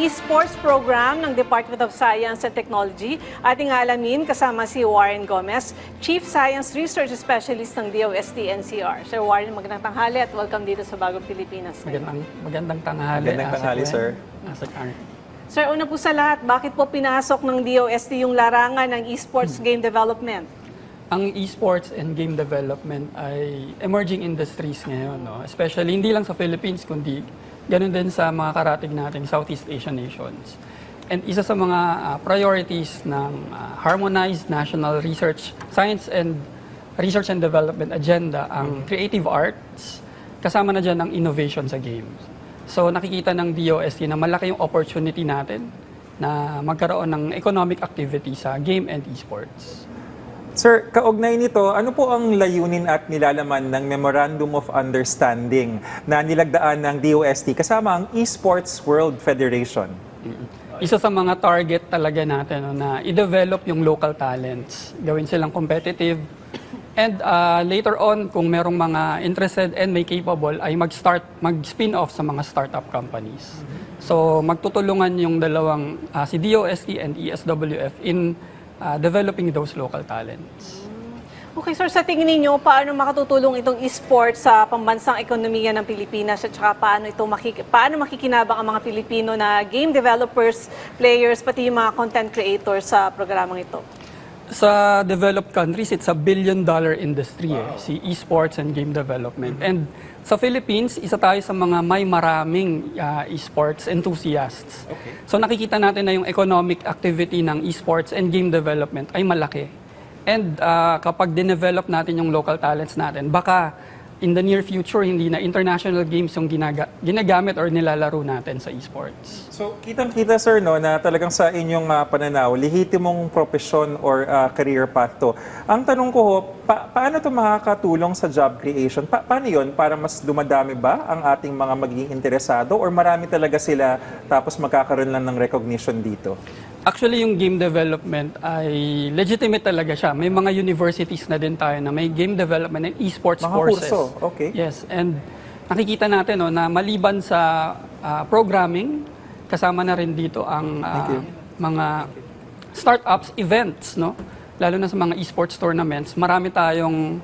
esports program ng Department of Science and Technology. Ating alamin kasama si Warren Gomez, Chief Science Research Specialist ng DOST-NCR. Sir Warren, magandang tanghali at welcome dito sa Bagong Pilipinas. Magandang tanghali. Magandang tanghali, sir. Sir, una po sa lahat, bakit po pinasok ng DOST yung larangan ng esports game development? Ang esports and game development ay emerging industries ngayon, no? Especially hindi lang sa Philippines, kundi ganun din sa mga karatig nating Southeast Asian nations. And isa sa mga priorities ng Harmonized National Science and Research and Development Agenda, ang creative arts, kasama na dyan ang innovation sa games. So nakikita ng DOST na malaki yung opportunity natin na magkaroon ng economic activity sa game and esports. Sir, kaugnay nito, ano po ang layunin at nilalaman ng Memorandum of Understanding na nilagdaan ng DOST kasama ang Esports World Federation? Isa sa mga target talaga natin na i-develop yung local talents, gawin silang competitive, and later on, kung merong mga interested and may capable, ay mag-spin off sa mga startup companies. So magtutulungan yung dalawang, si DOST and ESWF in developing those local talents. Okay, sir, sa tingin ninyo, paano makatutulong itong esports sa pambansang ekonomiya ng Pilipinas at saka paano makikinabang ang mga Pilipino na game developers, players, pati yung mga content creators sa programang ito? Sa developed countries, it's $1 billion industry, si esports and game development. And sa Philippines, isa tayo sa mga may maraming esports enthusiasts. Okay. So nakikita natin na yung economic activity ng esports and game development ay malaki. And kapag dinevelop natin yung local talents natin, baka in the near future, hindi na international games yung ginagamit or nilalaro natin sa esports. So, kitang-kita, sir, no, na talagang sa inyong pananaw, lehitimong profesyon or career path to. Ang tanong ko ho, paano ito makakatulong sa job creation? Paano yun? Para mas dumadami ba ang ating mga magiging interesado or marami talaga sila tapos magkakaroon lang ng recognition dito? Actually, yung game development ay legitimate talaga siya. May mga universities na din tayo na may game development and esports Mga courses. kurso, okay. Yes, and nakikita natin na maliban sa programming, kasama na rin dito ang mga startups, events, no? Lalo na sa mga esports tournaments, marami tayong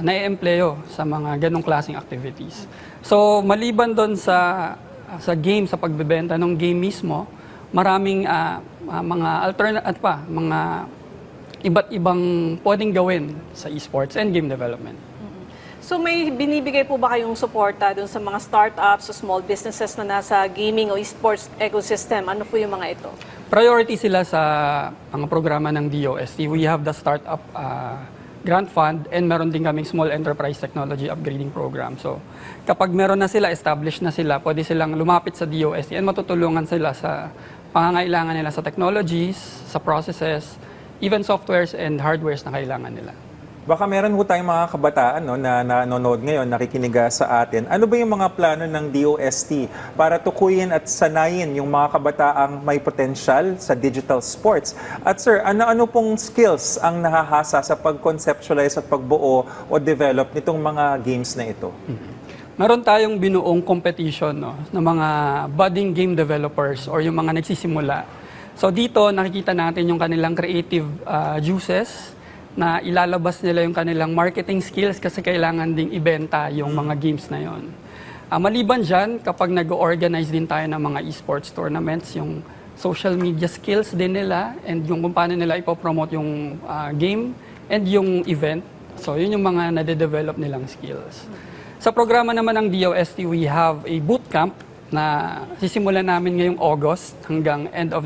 na-empleyo sa mga ganong klaseng activities. So, maliban doon sa game, sa pagbebenta ng game mismo, maraming mga mga iba't ibang pwedeng gawin sa esports and game development. So may binibigay po ba kayong suporta dun sa mga startups o small businesses na nasa gaming o esports ecosystem? Ano po yung mga ito? Priority sila sa mga programa ng DOST. We have the Startup Grant Fund and meron din kaming Small Enterprise Technology Upgrading Program. So kapag meron na sila, established na sila, pwede silang lumapit sa DOST and matutulungan sila sa pangangailangan nila sa technologies, sa processes, even softwares and hardwares na kailangan nila. Baka meron po tayong mga kabataan, no, na nanonood ngayon, nakikinig sa atin. Ano ba yung mga plano ng DOST para tukuyin at sanayin yung mga kabataang may potensyal sa digital sports? At sir, ano pong skills ang nahahasa sa pag-conceptualize at pagbuo o develop nitong mga games na ito? Meron tayong binuong competition, no, ng mga budding game developers or yung mga nagsisimula. So dito nakikita natin yung kanilang creative juices na ilalabas nila yung kanilang marketing skills kasi kailangan ding ibenta yung mga games na yon. Maliban dyan, kapag nag-organize din tayo ng mga esports tournaments, yung social media skills din nila and yung kung paano nila ipopromote yung game and yung event. So yun yung mga nade-develop nilang skills. Sa programa naman ng DOST, we have a bootcamp na sisimulan namin ngayong August hanggang end of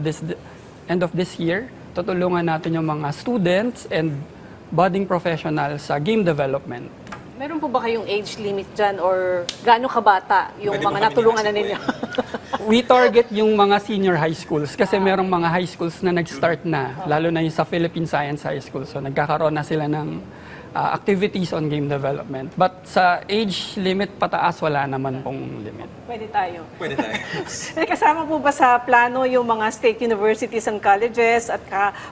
this year. Tutulungan natin yung mga students and budding professionals sa game development. Meron po ba kayong age limit dyan or gaano kabata yung mga natulungan na ninyo? We target yung mga senior high schools kasi merong mga high schools na nag-start na, lalo na yung sa Philippine Science High School. So nagkakaroon na sila ng activities on game development. But sa age limit pataas, wala naman pong limit. Pwede tayo. Pwede tayo. Kasama po ba sa plano yung mga state universities and colleges at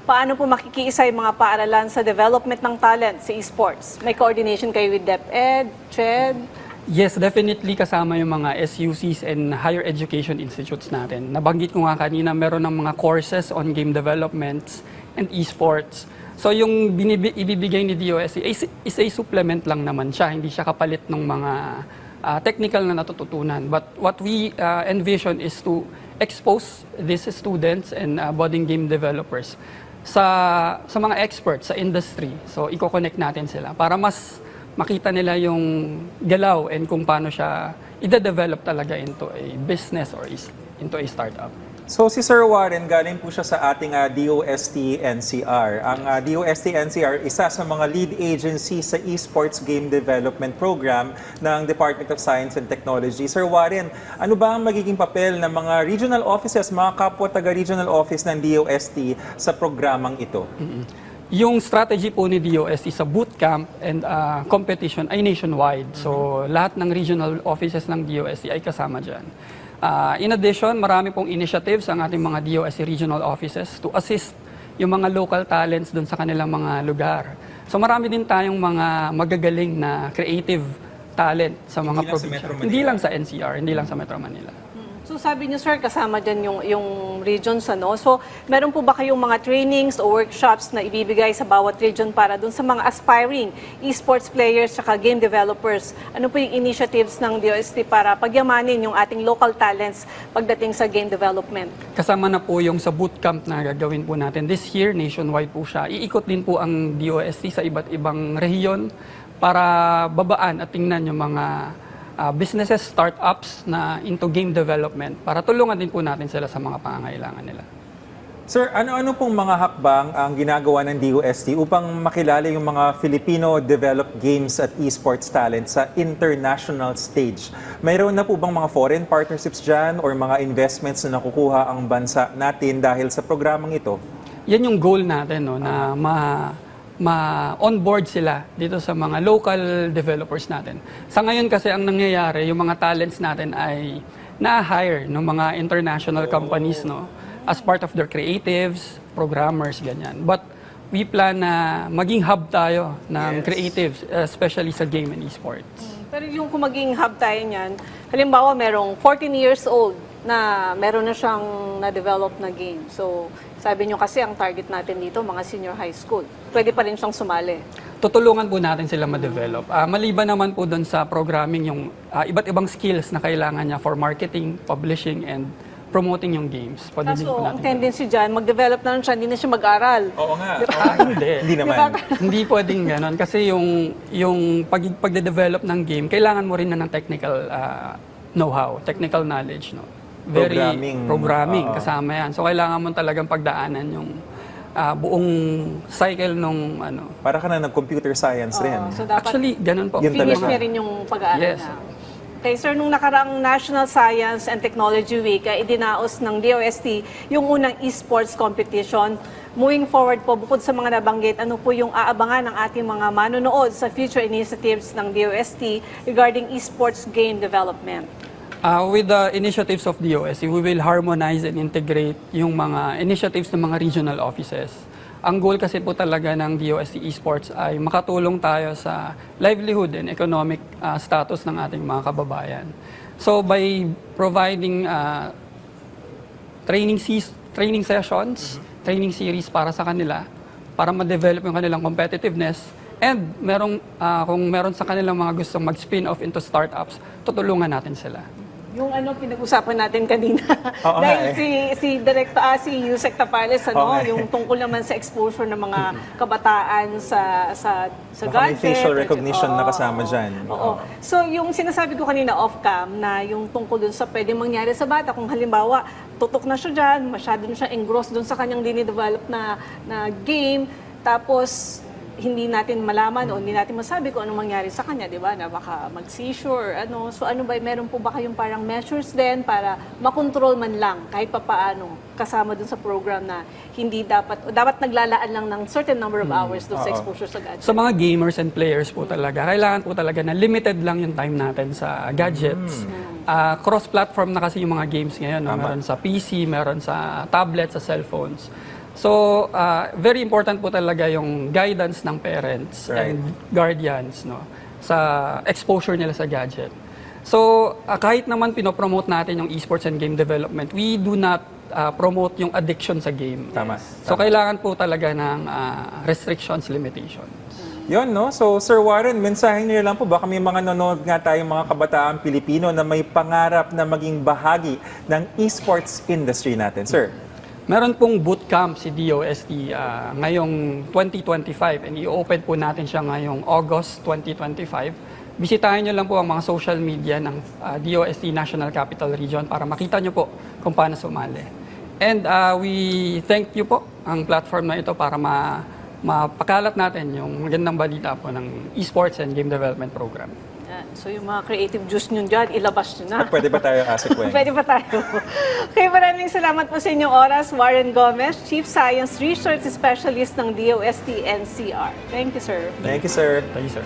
paano po makikiisa yung mga paaralan sa development ng talent sa esports? May coordination kayo with DepEd, CHED? Yes, definitely kasama yung mga SUCs and higher education institutes natin. Nabanggit ko nga kanina, meron ng mga courses on game developments and esports. So yung ibibigay ni DOST is a supplement lang naman siya, hindi siya kapalit ng mga technical na natututunan. But what we envision is to expose these students and budding game developers sa mga experts sa industry. So i-connect natin sila para mas makita nila yung galaw and kung paano siya i-develop talaga into a business or into a startup. So si Sir Warren, galing po siya sa ating DOST-NCR. Ang DOST-NCR, isa sa mga lead agency sa esports game development program ng Department of Science and Technology. Sir Warren, ano ba ang magiging papel ng mga regional offices, mga kapwa taga-regional office ng DOST sa programang ito? Yung strategy po ni DOST sa bootcamp and competition ay nationwide. So lahat ng regional offices ng DOST ay kasama dyan. In addition, marami pong initiatives ang ating mga DOST regional offices to assist yung mga local talents doon sa kanilang mga lugar. So marami din tayong mga magagaling na creative talent sa mga Hindi lang sa probinsya. Metro Manila. Hindi lang sa NCR, hindi lang sa Metro Manila. So sabi niyo sir, kasama dyan yung regions ano. So meron po ba kayong mga trainings o workshops na ibibigay sa bawat region para dun sa mga aspiring esports players at game developers? Ano po yung initiatives ng DOST para pagyamanin yung ating local talents pagdating sa game development? Kasama na po yung sa bootcamp na gagawin po natin this year, nationwide po siya. Iikot din po ang DOST sa iba't ibang rehiyon para babaan at tingnan yung mga businesses, startups na into game development para tulungan din po natin sila sa mga pangangailangan nila. Sir, ano-ano pong mga hakbang ang ginagawa ng DOST upang makilala yung mga Filipino-developed games at esports talent sa international stage? Mayroon na po bang mga foreign partnerships dyan or mga investments na nakukuha ang bansa natin dahil sa programang ito? Yan yung goal natin, no, na ma-onboard sila dito sa mga local developers natin. Sa ngayon kasi ang nangyayari, yung mga talents natin ay na-hire ng mga international companies, no, as part of their creatives, programmers, ganyan. But we plan na maging hub tayo ng creatives, especially sa game and esports. Pero yung kung maging hub tayo niyan, halimbawa merong 14 years old na meron na siyang na-develop na game. So, sabi nyo kasi ang target natin dito, mga senior high school. Pwede pa rin siyang sumali. Tutulungan po natin sila ma-develop. Maliban naman po doon sa programming yung iba't ibang skills na kailangan niya for marketing, publishing, and promoting yung games. Pwede din Kaso, po ang natin. tendency dyan, mag-develop na lang siya, hindi na siya mag-aral. Oo nga. Hindi. Hindi naman. Hindi pwedeng ganon. Kasi yung pagde-develop ng game, kailangan mo rin na ng technical know-how, technical knowledge. No? Very programming Oo. kasama yan. So, kailangan mo talagang pagdaanan yung buong cycle nung ano. Para ka na nag-computer science rin. So, dapat Actually, ganun po. Yun finish talaga. niya rin yung pag-aaral Yes. na. Okay, sir, nung nakaraang National Science and Technology Week, idinaos ng DOST yung unang esports competition. Moving forward po, bukod sa mga nabanggit, ano po yung aabangan ng ating mga manonood sa future initiatives ng DOST regarding esports game development? With the initiatives of DOST, we will harmonize and integrate yung mga initiatives ng mga regional offices. Ang goal kasi po talaga ng DOST Esports ay makatulong tayo sa livelihood and economic status ng ating mga kababayan. So by providing training sessions, training series para sa kanila, para ma-develop yung kanilang competitiveness, and kung meron sa kanilang mga gustong mag-spin off into startups, tutulungan natin sila. Yung ano pinag-usapan natin kanina. Oo nga Dahil si Yusek Tapales, Oo nga yung tungkol naman sa exposure ng mga kabataan sa Baka may gadget. facial recognition na Oo, kasama oo. dyan. Oo. So, yung sinasabi ko kanina off-cam na yung tungkol dun sa pwedeng mangyari sa bata, kung halimbawa, tutok na siya dyan, masyado na siya engrossed dun sa kanyang dinidevelop na game, tapos hindi natin malaman o hindi natin masabi kung anong mangyari sa kanya, di ba? Na baka mag-seizure, ano. So ano ba, meron po ba kayong parang measures din para makontrol man lang kahit papaano kasama dun sa program na hindi dapat naglalaan lang ng certain number of hours dun sa exposure sa gadget? Sa mga gamers and players po talaga, kailangan po talaga na limited lang yung time natin sa gadgets. Cross-platform na kasi yung mga games ngayon. No? Meron sa PC, meron sa tablet, sa cellphones. So, very important po talaga yung guidance ng parents Right. and guardians, no? exposure nila sa gadget. So, kahit naman pinopromote natin yung esports and game development, we do not promote yung addiction sa game. Tama. So, kailangan po talaga ng restrictions, limitations. Yun, no? So, Sir Warren, mensahe niyo lang po, baka may mga nanonood nga tayong mga kabataan Pilipino na may pangarap na maging bahagi ng esports industry natin. Sir? Meron pong bootcamp si DOST ngayong 2025 and i-open po natin siya ngayong August 2025. Bisitahin nyo lang po ang mga social media ng DOST National Capital Region para makita nyo po kung paano sumali. And we thank you po ang platform na ito para mapakalat natin yung magandang balita po ng esports and game development program. Yan. So yung mga creative juice nyo dyan, ilabas nyo na. Pwede ba tayo, Ase Kweng? Pwede ba tayo? Okay, maraming salamat po sa inyong oras. Warren Gomez, Chief Science Research Specialist ng DOST NCR. Thank you, sir. Thank you, sir. Thank you, sir.